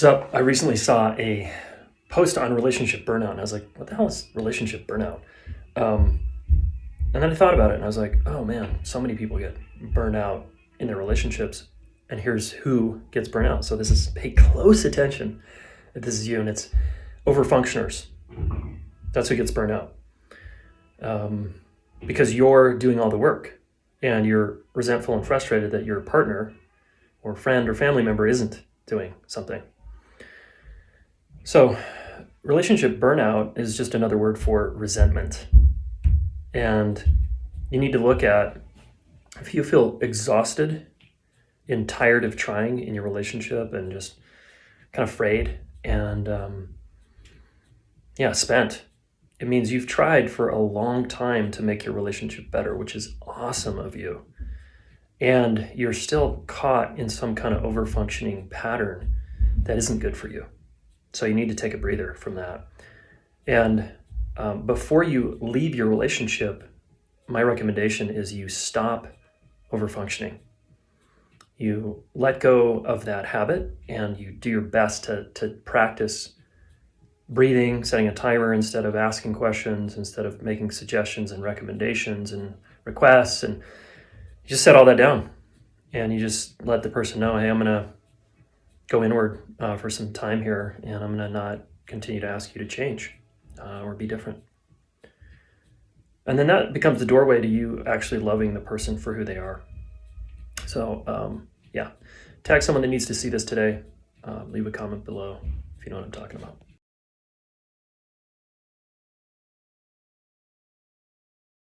So I recently saw a post on relationship burnout, and I was like, what the hell is relationship burnout? And then I thought about it, and I was like, oh man, so many people get burned out in their relationships, and here's who gets burnt out. So this is, pay close attention if this is you, and it's overfunctioners. That's who gets burned out. Because you're doing all the work, and you're resentful and frustrated that your partner or friend or family member isn't doing something. So relationship burnout is just another word for resentment. And you need to look at, if you feel exhausted and tired of trying in your relationship and just kind of frayed and spent, it means you've tried for a long time to make your relationship better, which is awesome of you. And you're still caught in some kind of over-functioning pattern that isn't good for you. So you need to take a breather from that. And before you leave your relationship, my recommendation is you stop over-functioning. You let go of that habit and you do your best to practice breathing, setting a timer instead of asking questions, instead of making suggestions and recommendations and requests. And you just set all that down and you just let the person know, hey, I'm going to go inward for some time here, and I'm going to not continue to ask you to change or be different. And then that becomes the doorway to you actually loving the person for who they are. So tag someone that needs to see this today. Leave a comment below if you know what I'm talking about.